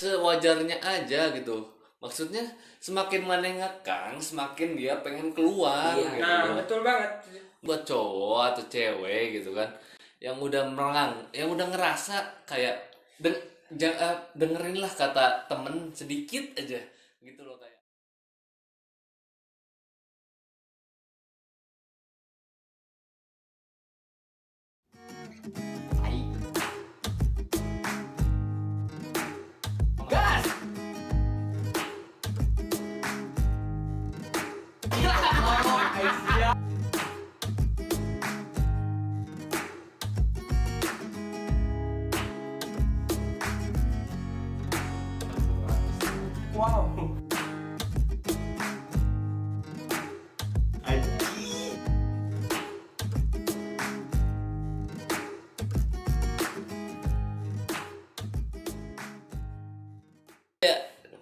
sewajarnya aja gitu. Maksudnya semakin mana ngekang semakin dia pengen keluar Iya, gitu. Nah, betul banget. Buat cowok atau cewek gitu kan yang udah merengang, yang udah ngerasa kayak dengerinlah kata temen sedikit aja gitu loh, kayak Gas. Wow.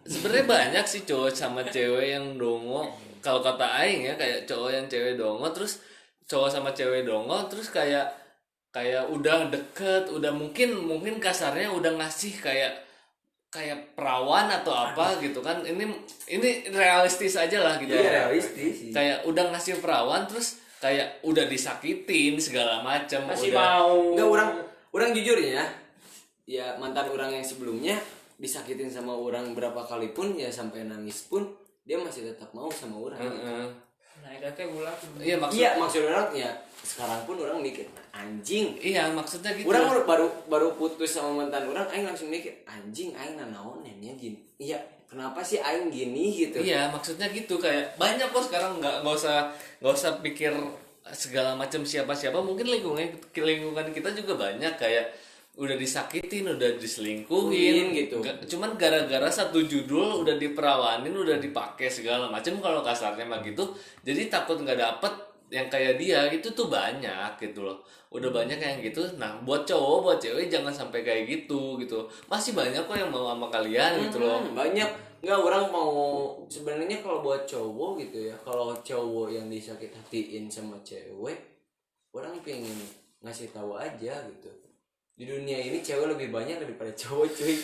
sebenarnya banyak sih cowok sama cewek yang dongo. Kalau kata aing ya, kayak cowok yang cewek dongo, terus cowok sama cewek dongo, terus kayak kayak udah deket, udah mungkin kasarnya udah ngasih kayak kayak perawan atau apa gitu kan. Ini realistis aja lah gitu. Iya, realistis sih. Kayak udah ngasih perawan, terus kayak udah disakitin segala macam, Masih udah mau. Enggak, orang jujur ya. Ya mantan orang yang sebelumnya disakitin sama orang berapa kali pun ya sampai nangis pun dia masih tetap mau sama orang. Heeh. Nah, itu teh ulah. Iya Iya, maksud orang ya sekarang pun orang mikir anjing. iya maksudnya gitu. Orang baru putus sama mantan orang, aing langsung mikir anjing aing nanaonnya gini. Iya, kenapa sih aing gini gitu? Iya maksudnya gitu, kayak banyak kok sekarang, nggak usah pikir segala macam siapa mungkin lingkungan kita juga banyak kayak udah disakitin, udah diselingkuhin gitu. Cuman gara-gara satu judul udah diperawanin, udah dipakai segala macam, kalau kasarnya mah gitu. Jadi takut nggak dapet yang kayak dia gitu tuh banyak gitu loh. Udah banyak yang gitu. Nah buat cowok buat cewek jangan sampai kayak gitu. Masih banyak kok yang mau sama kalian gitu loh. Banyak. Enggak, orang mau sebenarnya kalau buat cowok gitu ya, kalau cowok yang disakit hatiin sama cewek, orang pengen ngasih tahu aja gitu. Di dunia ini cewek lebih banyak daripada cowok, cuy.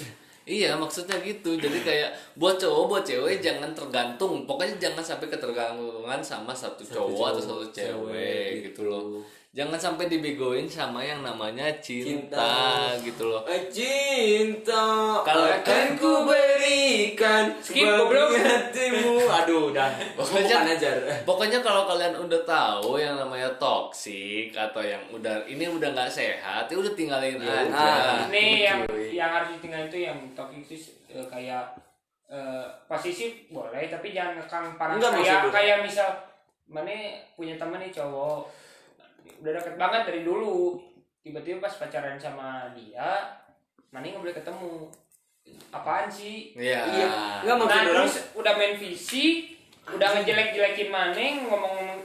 Iya maksudnya gitu. Jadi kayak buat cowok buat cewek jangan tergantung. Pokoknya jangan sampai ketergantungan sama satu cowok atau satu cewek gitu loh. Jangan sampai dibegoin sama yang namanya cinta gitu loh. Cinta Kalau akan ku berikan Skip, goblok. bagi hatimu. Aduh, udah. Pokoknya- Bukan ajar. Pokoknya kalau kalian udah tahu yang namanya toksik atau yang ini udah nggak sehat, ya udah tinggalin aja. Ini yang cuy. harus ditinggal itu yang toxic itu kayak posisi boleh tapi jangan ngekang parah. Enggak, Kayak maksud kayak misal mana punya temen nih cowok udah deket banget dari dulu, tiba-tiba pas pacaran sama dia mana nggak boleh ketemu. Apaan sih? Iya. Iya. Enggak, maksud Nah orang terus udah main visi, udah ngejelek-jelekin Maneng,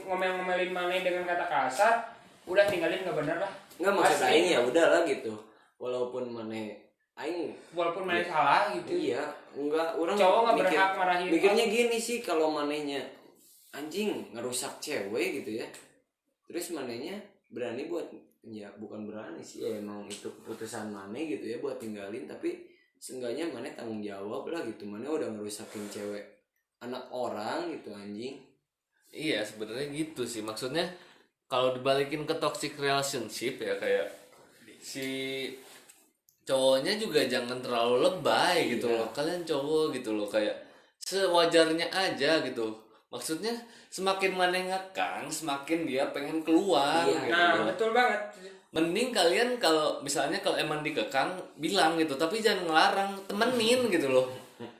ngomel-ngomelin Maneng dengan kata kasar, udah tinggalin nggak bener lah. enggak, maksud Asli. aing ya udahlah gitu. Walaupun mana aing Walaupun Maneng salah gitu. iya, enggak, orang Cowok nggak mikir- berhak marahin. mikirnya gini sih, kalau manehnya anjing ngerusak cewek gitu ya, terus manehnya berani buat, ya bukan berani sih ya, emang itu keputusan maneh gitu ya buat tinggalin, tapi seenggaknya maneh tanggung jawab lah gitu. Maneh udah ngerusakin cewek anak orang gitu, anjing. Iya sebenarnya gitu sih. Maksudnya kalau dibalikin ke toxic relationship ya, kayak si cowoknya juga jangan terlalu lebay gitu Iya. loh. Kalian cowok gitu loh, kayak sewajarnya aja gitu. Maksudnya semakin mana ngekang semakin dia pengen keluar Iya. gitu Nah loh. betul banget. Mending kalian kalau misalnya kalau emang dikekang bilang gitu, tapi jangan ngelarang, temenin gitu loh.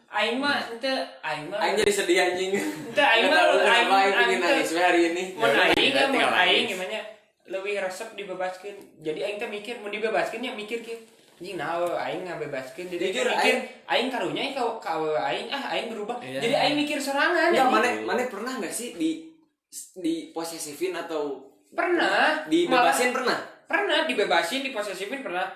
Aing mah ente, Aing jadi sedih anjing. aing Nggak mah tahu kenapa aing pengen teh- nangis hari ini. mun aing Ya, mun tinggal aing nangis. gimana lebih resep dibebaskan. Jadi aing teh mikir mun dibebaskan ya mikir kieu. Anjing naon aing ngabebaskeun. Jadi Jujur, mikir aing karunya ka aing aing berubah. Iya. Jadi aing mikir sorangan. Enggak, anjing. maneh pernah nggak sih di posesifin atau Pernah dibebasin? Pernah? Pernah dibebasin, diposesifin pernah.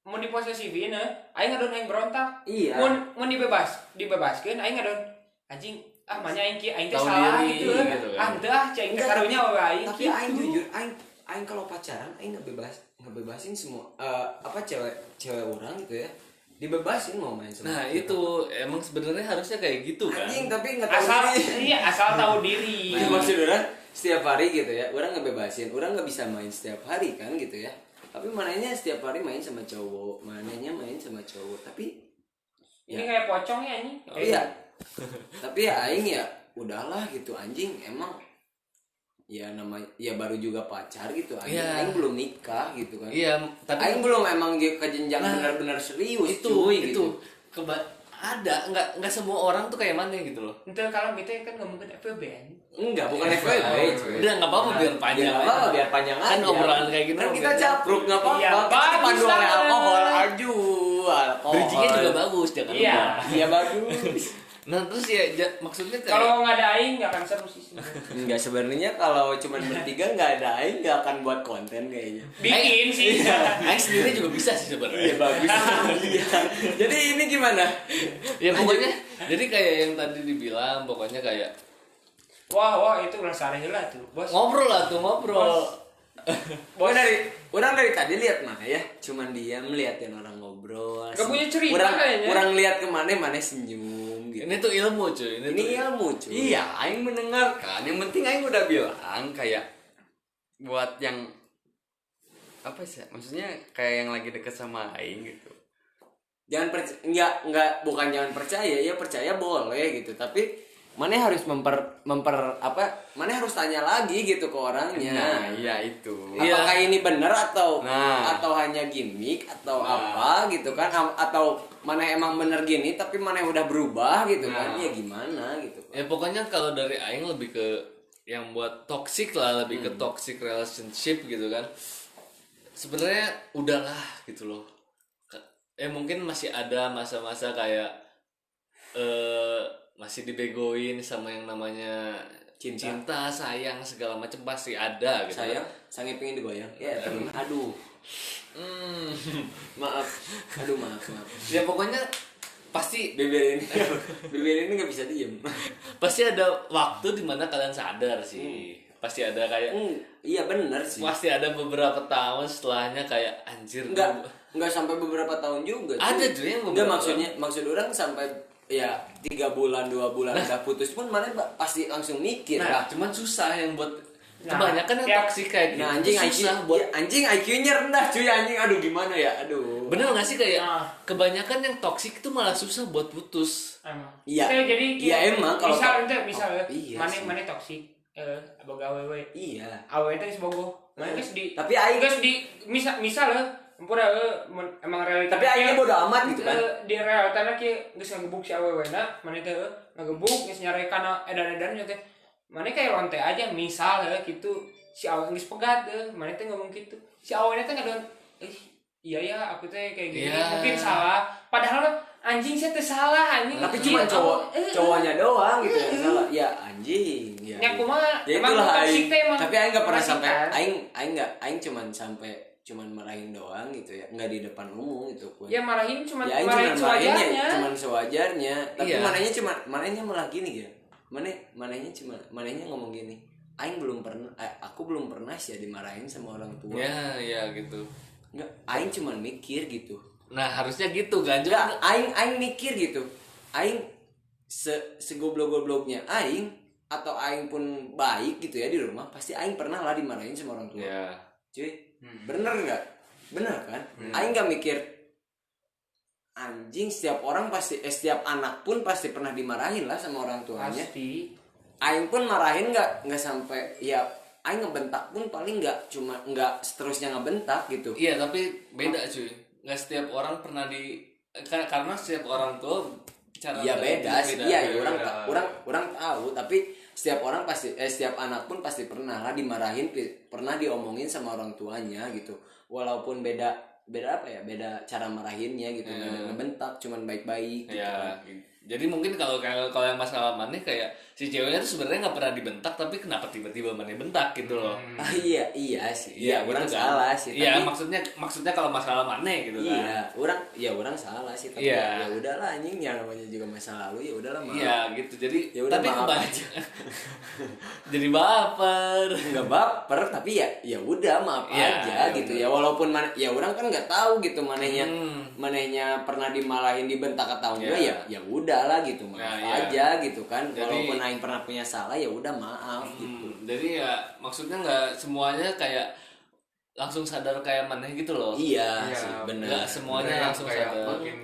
Mau diposesifin aing ngadon aing berontak. Iya. Mun dibebaskeun aing ngadon anjing manya aing kieu aing teh Tahu salah diri, gitu. gitu kan. Teu cing Enggak, karunya we aing. Tapi gitu. aing jujur, aing kalau pacaran aing ngebebasin semua apa cewek orang gitu ya. dibebasin mau main sama Nah itu emang sebenarnya harusnya kayak gitu kan. anjing tapi nggak tahu Asal diri. asal tahu diri. Nah, maksud orang setiap hari gitu ya, orang ngebebasin, orang nggak bisa main setiap hari kan gitu ya. Tapi mananya setiap hari main sama cowok, mananya main sama cowok. Tapi Ini kayak pocong ya ini. iya. Tapi ya aing ya udahlah gitu anjing emang ya namanya ya baru juga pacar gitu aing, Iya. aing belum nikah gitu kan. Iya, tapi Aing belum emang ke jenjang Nah, benar-benar serius itu cuy, itu gitu. ada nggak semua orang tuh kayak mana gitu loh. Itu kalau kita kan ngomongin FWB. Enggak, bukan FWB cuy. Udah nggak apa-apa biar panjang. Biar apa biar panjang Kan aja. obrolan kayak gini Kan mah kita biar- capruk enggak apa-apa. Iya, Kita bagus dipandu oleh lah. alkohol aju. Alkohol. Bridgingnya juga bagus, jangan Iya. lupa. Iya bagus. Nah terus ya maksudnya kayak Kalau nggak ada aing nggak akan seru sih sebenarnya. Enggak sebenarnya kalau cuma bertiga enggak ada aing enggak akan buat konten kayaknya. Bikin sih. Aing sendiri juga bisa sih Iya sebenarnya. bagus. Iya. Jadi ini gimana? Ya pokoknya jadi kayak yang tadi dibilang pokoknya kayak Wah itu ulah sareh lah tuh, Bos. ngobrol lah tuh ngobrol. Orang dari tadi lihat mana ya, cuman diam liatin orang ngobrol. Gak punya cerita Orang kayaknya. orang lihat kemana mana senyum gitu. Ini tuh ilmu cuy. Ini tuh ilmu cuy. Iya, aing mendengarkan. Yang penting aing udah bilang kayak buat yang apa sih? Maksudnya kayak yang lagi deket sama aing gitu. Jangan percaya, enggak bukan jangan percaya, ya percaya boleh gitu. Tapi mana harus mana harus tanya lagi gitu ke orangnya. Nah, iya itu. Iya. Apakah ini benar atau Nah. hanya gimmick atau apa gitu kan? Atau mana emang bener gini tapi mana udah berubah gitu kan? Ya gimana gitu. Ya pokoknya kalau dari aing lebih ke yang buat toxic lah, lebih ke toxic relationship gitu kan. Sebenarnya udahlah gitu loh. Mungkin masih ada masa-masa kayak masih dibegoin sama yang namanya cinta, sayang segala macam pasti ada gitu. Sayang, sange pengen digoyang. Ya, temen. Aduh. Maaf. Aduh, maaf. Ya pokoknya pasti Bibir ini nggak bisa diem. pasti ada waktu dimana kalian sadar sih. Pasti ada kayak Iya benar sih. pasti ada beberapa tahun setelahnya kayak anjir Enggak sampai beberapa tahun juga. Ada cuy yang Enggak beberapa maksud orang sampai ya 3 bulan 2 bulan udah putus pun mana pasti langsung mikir nah lah. cuman susah yang buat Nah, kebanyakan yang tiap- toksik kayak gitu Nah anjing susah IQ buat ya, anjing IQ-nya rendah cuy anjing aduh gimana ya aduh. bener gak sih kayak Nah. kebanyakan yang toksik itu malah susah buat putus. Emang. Iya. Kita jadi Iya, emang kalau misal iya mana sih. mana toksik boga awewe. Iya. Awewe teh bogo. Mana geus di Tapi aing geus di misal empura emang realita. tapi aingnya bodo amat gitu kan. Di realitana kieu geus ngagebuk si awewena, mana teh ngagebuk geus nyarekana edan-edan teh. Mana kayak lonte aja misal gitu si awewe geus pegat mana teh ngomong gitu. Si awewena teh ngadon iya ya aku teh kayak gini Iya. mungkin salah. Padahal anjing saya teh salah anjing. Tapi cuma cowoknya doang gitu yang salah. Ya anjing. Ya. Ya kumaha Ya emang itulah toksik aing. teh emang. Tapi aing enggak pernah sampai perhatikan. aing cuman marahin doang gitu ya. Enggak di depan umum gitu pun. Ya marahin cuma Ya aing marahin cuman marahinnya sewajarnya. cuman sewajarnya. Tapi Iya. mananya malah gini ya. Mananya ngomong gini. Aku belum pernah sih dimarahin sama orang tua. Ya gitu. Enggak, aing cuman mikir gitu. Nah harusnya gitu kan Enggak, juga. aing mikir gitu. Aing segoblok-gobloknya aing atau aing pun baik gitu ya di rumah, pasti aing pernah lah dimarahin sama orang tua. Ya Cuy, bener nggak? Bener kan? Aing nggak mikir anjing setiap anak pun pasti pernah dimarahin lah sama orang tuanya. Pasti. Aing pun marahin nggak sampai ya aing ngebentak pun paling nggak seterusnya ngebentak gitu. iya tapi beda cuy. Nggak setiap orang pernah karena setiap orang tuh cara Iya beda sih. Iya, beda. orang tahu tapi setiap orang pasti setiap anak pun pasti pernah lah dimarahin, pernah diomongin sama orang tuanya gitu. Walaupun beda apa ya? Beda cara marahinnya gitu. Nggak ada ngebentak, cuman baik-baik gitu. Ya Kan. Jadi mungkin kalau kalau yang masalah maneh kayak si ceweknya tuh sebenarnya nggak pernah dibentak tapi kenapa tiba-tiba maneh bentak gitu loh. Iya sih. Iya, gitu orang kan. salah sih. Iya, Tapi maksudnya kalau masalah maneh gitu kan. iya, orang salah sih. Tapi Iya. ya udahlah anjing, ya namanya juga masa lalu, ya udahlah maaf. Iya gitu. Jadi Ya udah, tapi maaf kebanyakan jadi baper. Nggak baper, tapi ya udah maaf Iya, aja ya gitu udah. ya. Walaupun ya orang kan nggak tahu gitu manehnya Hmm. manehnya pernah dimalahin, dibentak atau enggak, Iya. ya udahlah gitu, maaf Nah, iya. aja gitu kan. Jadi- Walaupun aing pernah punya salah, ya udah maaf gitu. Jadi ya maksudnya nggak semuanya kayak langsung sadar kayak maneh gitu loh. Iya Iya, sih, bener. Nggak semuanya Yang langsung kayak sadar. makin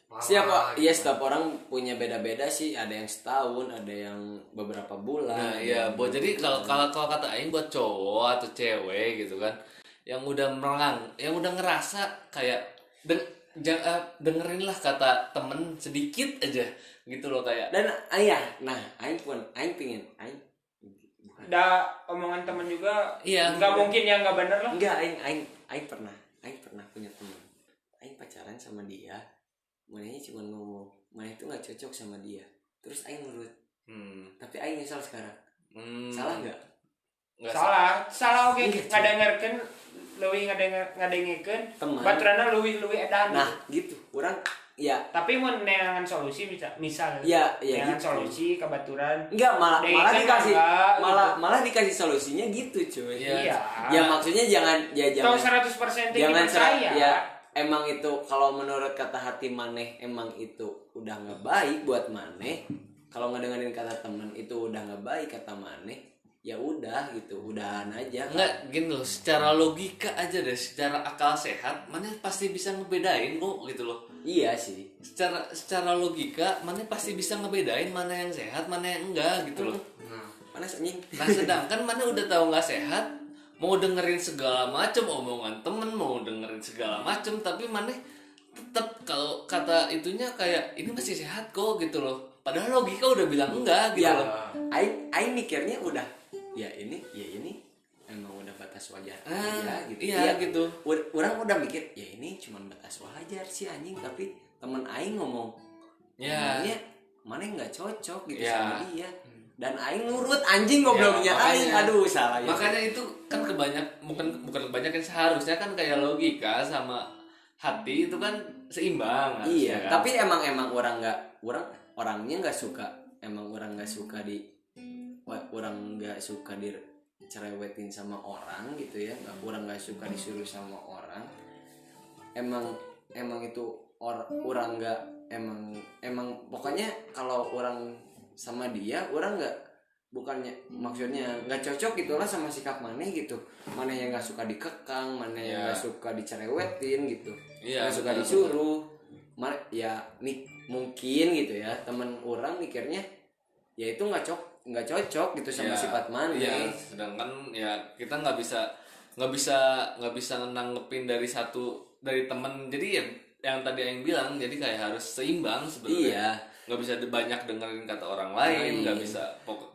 parah Siapa? Iya, gitu. setiap orang punya beda-beda sih. Ada yang setahun, ada yang beberapa bulan. Nah, ada iya, yang buat jadi berbulan. kalau kata aing buat cowok atau cewek gitu kan, yang udah yang udah ngerasa kayak dengerin lah kata temen sedikit aja gitu loh kayak. Dan ayah, nah aing pingin aing Da omongan temen juga Iya. nggak mungkin yang nggak bener lah. enggak, aing pernah punya teman. Aing pacaran sama dia, manehnya cuma ngomong, maneh itu nggak cocok sama dia. Terus aing nurut, Hmm. tapi aing nyesal sekarang. Hmm. Salah nggak? Nggak Salah oke Enggak, ngadengerkeun leuwih ngadengikeun Teman. baturana leuwih edan. Nah gitu, orang ya Tapi mun neangan solusi misal ya neangan gitu. solusi kabaturan Enggak, malah Dengkeun dikasih enggak, malah dikasih solusinya gitu cuy. Iya. Ya maksudnya jangan Tahu jangan 100% jangan dipercaya. ya emang itu kalau menurut kata hati maneh emang itu udah nggak baik buat maneh. Kalau ngedengerin kata temen itu udah nggak baik kata maneh, ya udah gitu, udahan aja. Enggak gini loh, secara logika aja deh, secara akal sehat, mana pasti bisa ngebedain kok gitu loh. Iya sih. Secara logika, mana pasti bisa ngebedain mana yang sehat, mana yang enggak gitu loh. Panas anjing. Nah sedangkan mana udah tahu nggak sehat, mau dengerin segala macam omongan temen, mau dengerin segala macam, tapi mana tetap kalau kata itunya kayak ini masih sehat kok gitu loh. Padahal logika udah bilang enggak gitu Ya, loh. aing mikirnya udah ya ini emang udah batas wajar aja gitu. Iya gitu. Orang udah mikir ya ini cuma batas wajar sih anjing, tapi temen aing ngomong Ya. emangnya mana nggak cocok gitu Ya. sama dia, dan aing nurut anjing gobloknya Ya, aing, makanya. aduh salah ya. Makanya itu kan bukan kebanyakan, seharusnya kan kayak logika sama hati itu kan seimbang harusnya Iya, kan? tapi emang orangnya nggak suka, emang orang nggak suka orang nggak suka dicerewetin sama orang gitu ya, orang nggak suka disuruh sama orang. Emang itu orang nggak emang pokoknya kalau orang sama dia orang nggak, bukannya maksudnya nggak cocok gitulah sama sikap maneh gitu. Maneh yang nggak suka dikekang, maneh yang Iya. nggak suka dicerewetin gitu, Iya, nggak suka benar, disuruh. Ya mungkin gitu ya, temen orang mikirnya ya itu nggak cocok gitu sama Ya, sifat maneh. iya, sedangkan ya kita nggak bisa nanggepin dari temen. Jadi yang tadi yang bilang, jadi kayak harus seimbang sebenarnya. Iya. Nggak bisa banyak dengerin kata orang lain, Lain.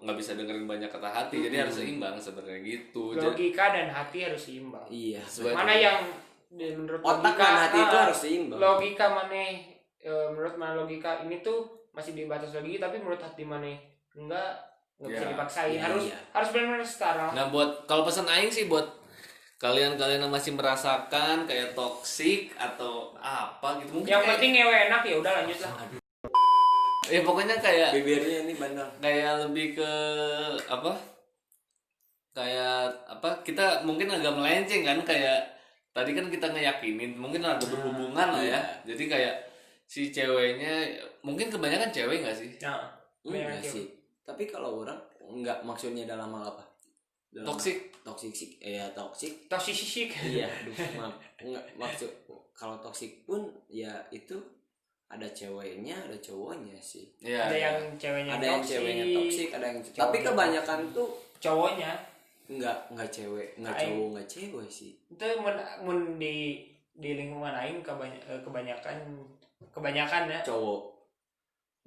nggak bisa dengerin banyak kata hati. Jadi harus seimbang sebenarnya gitu. Logika dan hati harus seimbang. Iya. Sesuai Mana yang menurut Otak logika dan hati itu ah, harus seimbang. Logika mana menurut mana logika ini tuh masih di batas logika, tapi menurut hati mana enggak bisa Ya, dipaksain. iya, harus iya. harus benar-benar setara. Nah buat kalau pesan aing sih buat kalian yang masih merasakan kayak toksik atau apa gitu mungkin Yang kayak- penting ngewe enak, ya udah lanjut lah. ya pokoknya kayak Bibirnya ini bandel. lebih ke apa, kayak apa, kita mungkin agak melenceng kan, kayak tadi kan kita ngeyakinin mungkin ada berhubungan lah ya. Jadi kayak si ceweknya mungkin kebanyakan cewek nggak sih Nah, Enggak yang sih. Tapi kalau orang enggak, maksudnya dalam hal apa? Dalam Toksik. toksik sih. Toksik. toksik. Iya, aduh, maaf. Enggak, maksud kalau toksik pun ya itu ada ceweknya, ada cowoknya sih. ya Ada yang ceweknya Ada yang ceweknya toksik, ada yang Cowoknya tapi kebanyakan tuh cowoknya enggak cewek, enggak Aing. cowok, enggak cewek sih. itu mun di lingkungan aing kebanyakan ya. Cowok.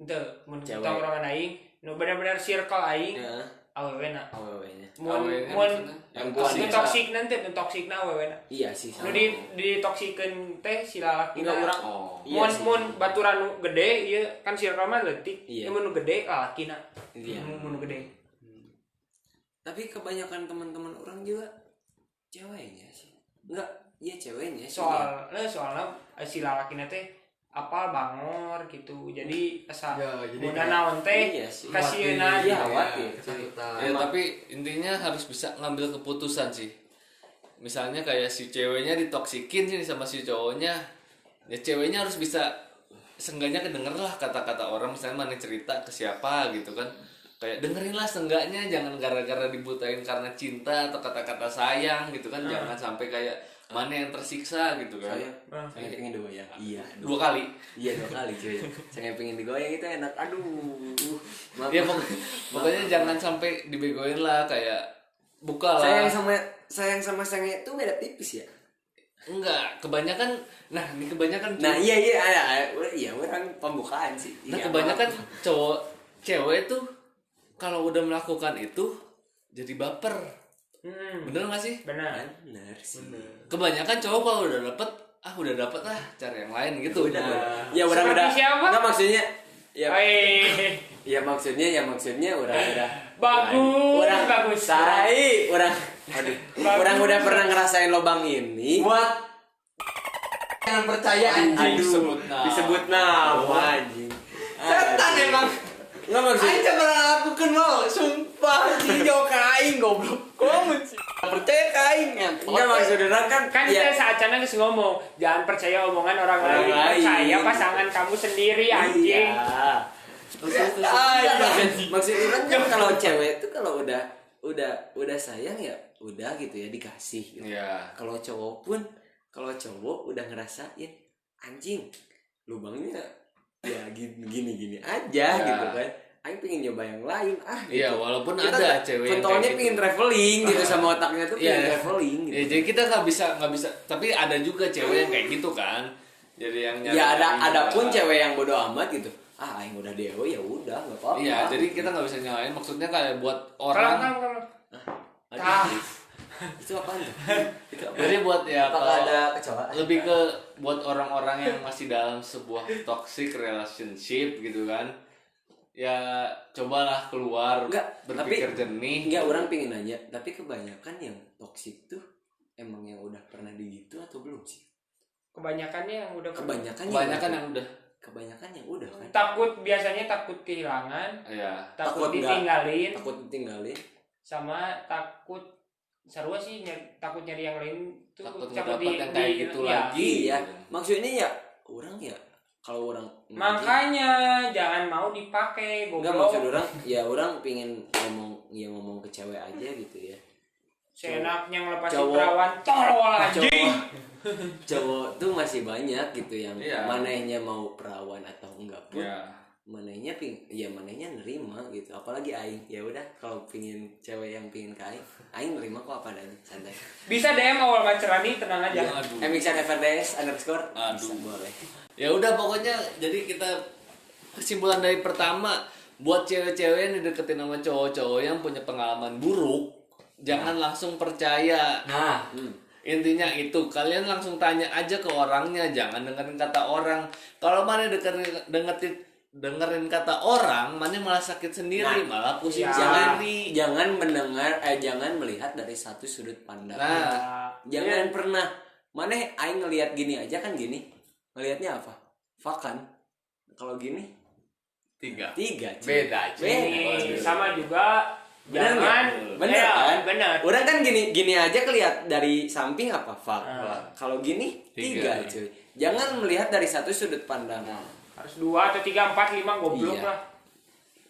Itu mun Cewek. tongkrongan aing nu benar-benar circle aing Ya. awewena aww-nya. mun Awewena mun maksudnya? Yang kuat. nu toksik nanti nu toksik na awewena Iya sih nu sama. di toksikeun teh si lalaki Enggak orang. Oh. Iya mun sih. mun baturan nu gede ieu kan circle mah leutik Iya. mun nu gede lalakina Iya. mun nu gede Tapi kebanyakan teman-teman orang juga ceweknya sih. Enggak, iya ceweknya sih. soalnya si lalakina teh apa bangor gitu jadi asa Ya, jadi mun kayak- naon teh Iya sih. kasieuna Iya, gitu. khawatir. Ketakutan. Ya tapi intinya harus bisa ngambil keputusan sih. Misalnya kayak si ceweknya ditoksikin sih sama si cowoknya, ya ceweknya harus bisa seenggaknya kedenger lah kata-kata orang, misalnya mana cerita ke siapa gitu kan, kayak dengerin lah seenggaknya, jangan gara-gara dibutain karena cinta atau kata-kata sayang gitu kan, jangan sampai kayak mana yang tersiksa gitu kan. Saya pengen digoyang. Iya. 2 kali. Iya 2 kali cuy. Saya pengen digoyang itu enak. Aduh. Maaf. Ya pokoknya jangan sampai dibegoin lah, kayak buka lah. Sayang sama sange itu beda tipis ya. Enggak, kebanyakan ini kebanyakan Nah, iya orang pembukaan sih. Nah Iya, kebanyakan cowok cewek tuh kalau udah melakukan itu jadi baper, bener nggak sih? benar benar sih. Kebanyakan cowok kalau udah dapet cari yang lain gitu. Udah. Ya orang Seperti udah. siapa? Enggak maksudnya. Ya, Oi. ya maksudnya orang udah. Bagus, Orang bagus. Aduh. Orang udah pernah ngerasain lobang ini. Buat jangan percaya anjing. Disebut nama anjing. Setan emang. Enggak maksudnya. Aing teh pernah lakukeun mau, sumpah anjing jauh ka aing goblok. Komun sih. Percaya ka aing nya. Enggak maksud orang kan Kan ya, kita saacana geus ngomong, jangan percaya omongan orang lain, percaya pasangan kamu sendiri anjing. Iya. Maksud orang kan kalau cewek itu kalau udah sayang ya udah gitu ya dikasih gitu. Iya. Kalau cowok udah ngerasain anjing lubangnya ya gini aja Ya. gitu kan. Aing pengen nyoba yang lain Iya, gitu. walaupun Kita ada cewek yang fotonya kayak pengen gitu. traveling gitu sama otaknya tuh pengen Iya. traveling gitu. Ya, jadi kita nggak bisa. Tapi ada juga cewek yang kayak gitu kan. Jadi yang nyari Ya ada juga. pun cewek yang bodoh amat gitu. Aing udah dewe ya udah nggak apa-apa. Iya, jadi kita nggak bisa nyalain. Maksudnya kayak buat Kalau orang. Aduh, itu apaan tuh? Itu apa? Jadi buat ya Apakah kalau ada kecoa? lebih ke buat orang-orang yang masih dalam sebuah toxic relationship gitu kan, ya cobalah keluar, Enggak, berpikir jernih. Enggak, orang pingin nanya, tapi kebanyakan yang toksik tuh emang yang udah pernah digitu atau belum sih? Kebanyakannya yang udah Kebanyakan yang udah kan. biasanya takut kehilangan, Takut ya. takut nggak. ditinggalin, Takut ditinggalin. sama takut sarua sih takut nyari yang lain tuh Takut ngedapat yang kayak gitu lagi. Iya, maksudnya ya orang ya kalau orang Makanya jangan mau dipakai enggak maksud goblok. orang ya orang pingin ngomong ke cewek aja gitu ya. Seenaknya ngelepasin Cowok. perawan tolol anjing. Cowok tuh masih banyak gitu yang Iya. manehnya mau perawan atau enggak pun. Ya. Manehnya manehnya nerima gitu, apalagi aing ya udah kalau pingin cewek yang pingin ke aing nerima kok apa adanya santai. Bisa DM awal Macerani tenang aja. Aduh. Emixan FRDS _ Aduh. bisa boleh. Ya udah pokoknya jadi kita kesimpulan dari pertama, buat cewek-cewek yang dideketin sama cowok-cowok yang punya pengalaman buruk, jangan langsung percaya. Nah, Intinya itu, kalian langsung tanya aja ke orangnya, jangan dengerin kata orang. Kalau mana dengerin kata orang, mana malah sakit sendiri, malah pusing Ya. sendiri. Jangan melihat dari satu sudut pandang. Nah, Jangan pernah maneh aing ngelihat gini aja kan gini. Ngelihatnya apa? Fakan. Kalau gini 3. cuy. beda cuy. Ini sama juga Bener jangan nggak? Bener ya, kan? bener. Orang kan gini aja kelihat dari samping apa fak. Ah. Kalau gini 3 3. cuy. Jangan melihat dari satu sudut pandang. Harus 2 atau 3 4 5 goblok Iya. lah.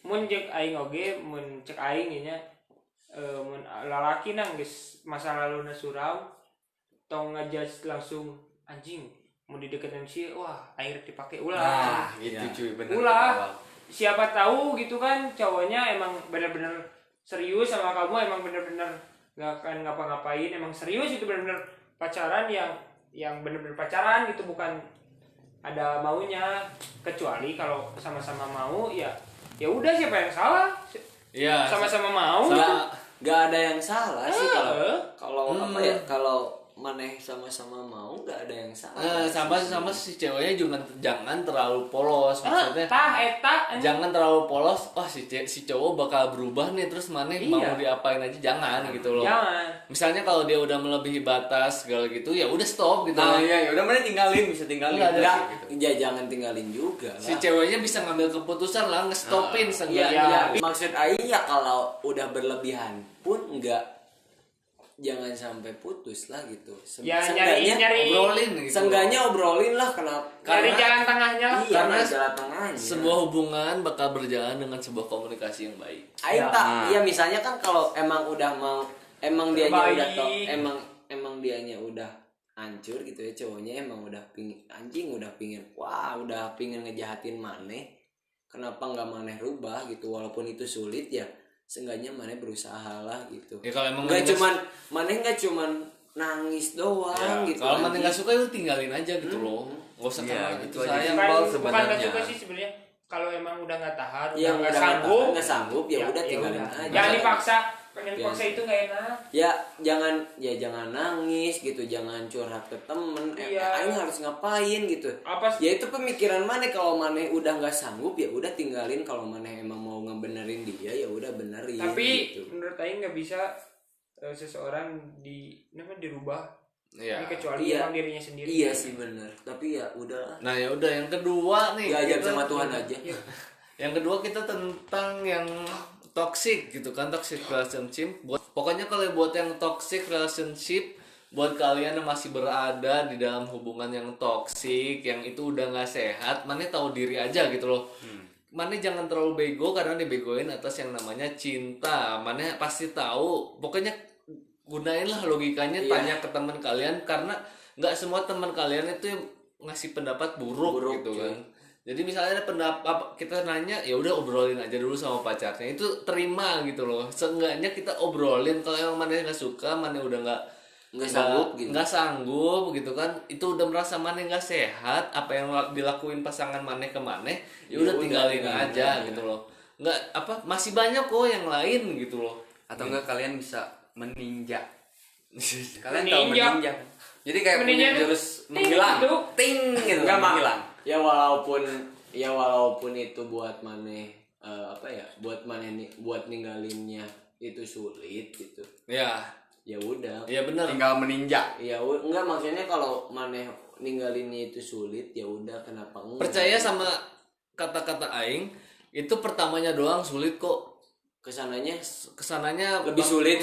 Mun cek aing oge, mun cek aing nya mun lalaki nang geus masa laluna surau tong ngajak langsung anjing mau dideketin si wah air dipakai ulah. Nah, gitu Ya. cuy, bener. Ulah. Siapa tahu gitu kan cowoknya emang bener-bener serius sama kamu, emang bener-bener gak akan ngapa-ngapain, emang serius itu bener-bener pacaran yang bener-bener pacaran gitu, bukan ada maunya. Kecuali kalau sama-sama mau ya udah siapa yang salah, Iya. sama-sama mau. Nggak ada yang salah sih kalau apa ya, Hmm. kalau maneh sama-sama mau nggak ada yang salah. sama si ceweknya juga jangan terlalu polos, maksudnya Tah eta jangan terlalu polos. Wah, si cowok bakal berubah nih, terus mana Iya. mau diapain aja, jangan gitu loh. jangan. Misalnya kalau dia udah melebihi batas segala gitu, ya udah stop gitu. Nah iya, udah mana tinggalin, bisa tinggalin. Nggak ada. Nggak, Gitu. ya jangan tinggalin juga lah. Si ceweknya bisa ngambil keputusan lah, ngestopin Iya, seenggaknya. iya. Maksud Aing ya kalau udah berlebihan pun enggak, jangan sampai putus lah gitu. Ya, Seenggaknya nyari- Obrolin gitu. seenggaknya obrolin lah Cari karena jalan tengahnya lah. iya, Karena jalan tengahnya. Sebuah hubungan bakal berjalan dengan sebuah komunikasi yang baik. Aing Ya. tak, ya misalnya kan kalau emang udah mau, emang dianya Baik. udah emang dianya udah hancur gitu ya, cowoknya emang udah pingin anjing, udah pingin ngejahatin maneh, kenapa nggak maneh rubah gitu, walaupun itu sulit ya seenggaknya maneh berusaha lah gitu. Ya kalau emang Nggak maneh cuman maneh nggak cuman nangis doang Ya, gitu. kalau mana anjing. nggak suka itu tinggalin aja gitu loh. Nggak usah Iya, karena gitu itu aja. sayang. bukan Simpel bukan sebenarnya. nggak suka sih sebenarnya. Kalau emang udah nggak tahan, Iya, udah nggak udah sanggup, nggak sanggup, ya udah tinggalin udah. aja. Jangan dipaksa. Yang Ya. dipaksa itu nggak enak. Ya jangan nangis gitu, jangan curhat ke temen. Iya. Aing harus ngapain gitu. Apa sih? Ya itu pemikiran maneh, kalau maneh udah nggak sanggup ya udah tinggalin, kalau maneh emang mau ngebenerin dia ya udah benerin. Tapi gitu. menurut Aing nggak bisa seseorang dirubah. Iya. Ini kecuali Iya. emang dirinya sendiri. Iya sih bener. Tapi ya udah, Nah ya udah, yang kedua nih. diajar kita- sama Tuhan aja. Iya. Yang kedua kita tentang yang toxic gitu kan, toxic relationship. Pokoknya kalau buat yang toxic relationship, buat kalian yang masih berada di dalam hubungan yang toxic, yang itu udah nggak sehat, mana tahu diri aja gitu loh. Mana jangan terlalu bego karena dibegoin atas yang namanya cinta. Mana pasti tahu. Pokoknya gunainlah logikanya, Iya. tanya ke teman kalian, karena nggak semua teman kalian itu yang ngasih pendapat buruk gitu cuy. kan. Jadi misalnya ada pendapat kita nanya, ya udah obrolin aja dulu sama pacarnya, itu terima gitu loh. Seenggaknya kita obrolin. Kalau emang mana nggak suka, mana udah Nggak sanggup gitu. nggak sanggup gitu kan, itu udah merasa mana nggak sehat, apa yang dilakuin pasangan mana ke mana, ya udah tinggalin aja gitu loh. Nggak apa, masih banyak kok yang lain gitu loh. Atau enggak kalian bisa meninja. Kalian tahu Meninja. meninja kan? Jadi kayak Meninja punya itu jurus ting menghilang, gitu. ting gitu, Enggak, Mak. menghilang. Ya walaupun itu buat maneh apa ya, buat ninggalinnya itu sulit gitu. Ya, Ya udah. ya benar. Tinggal meninja. Ya enggak, maksudnya kalau maneh ninggalinnya itu sulit ya udah, kenapa enggak? Percaya sama kata-kata aing, itu pertamanya doang sulit kok. Kesananya Kesananya lebih sulit.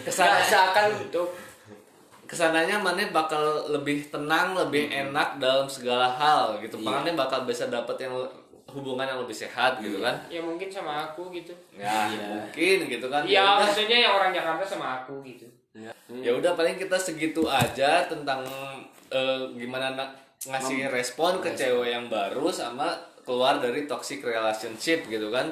Kesana, Seakan itu kesananya mana bakal lebih tenang, lebih enak dalam segala hal gitu. Iya. Makanya bakal bisa dapet yang hubungan yang lebih sehat gitu kan. Ya mungkin sama aku gitu. Ya, Iya. mungkin gitu kan. Ya udah. maksudnya yang orang Jakarta sama aku gitu. Ya udah, paling kita segitu aja tentang gimana ngasih respon ke cewek yang baru sama keluar dari toxic relationship gitu kan.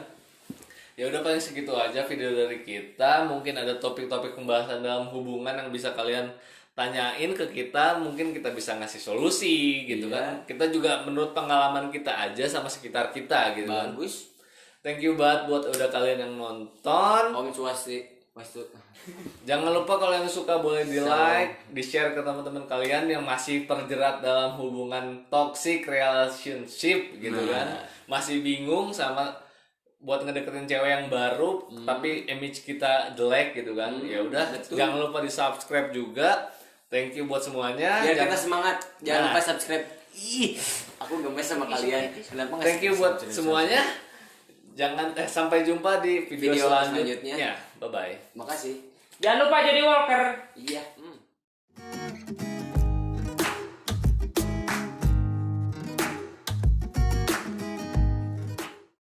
Ya udah, paling segitu aja video dari kita. Mungkin ada topik-topik pembahasan dalam hubungan yang bisa kalian tanyain ke kita, mungkin kita bisa ngasih solusi gitu Iya. kan. Kita juga menurut pengalaman kita aja sama sekitar kita gitu kan. bagus. Thank you banget buat udah kalian yang nonton. Om Swastiastu. Jangan lupa kalau yang suka boleh di like, di share ke teman-teman kalian yang masih terjerat dalam hubungan toxic relationship gitu kan, masih bingung sama buat ngedeketin cewek yang baru tapi image kita jelek gitu kan. Ya udah, betul. jangan lupa di subscribe juga. Thank you buat semuanya. Biar kita Jangan- semangat. Jangan Nah. lupa subscribe. Ih, aku gemes sama kalian. Kenapa nggak Thank you buat subscribe? semuanya. Jangan sampai jumpa di video Video selanjutnya. selanjutnya. Bye bye. Makasih. Jangan lupa jadi walker. Iya.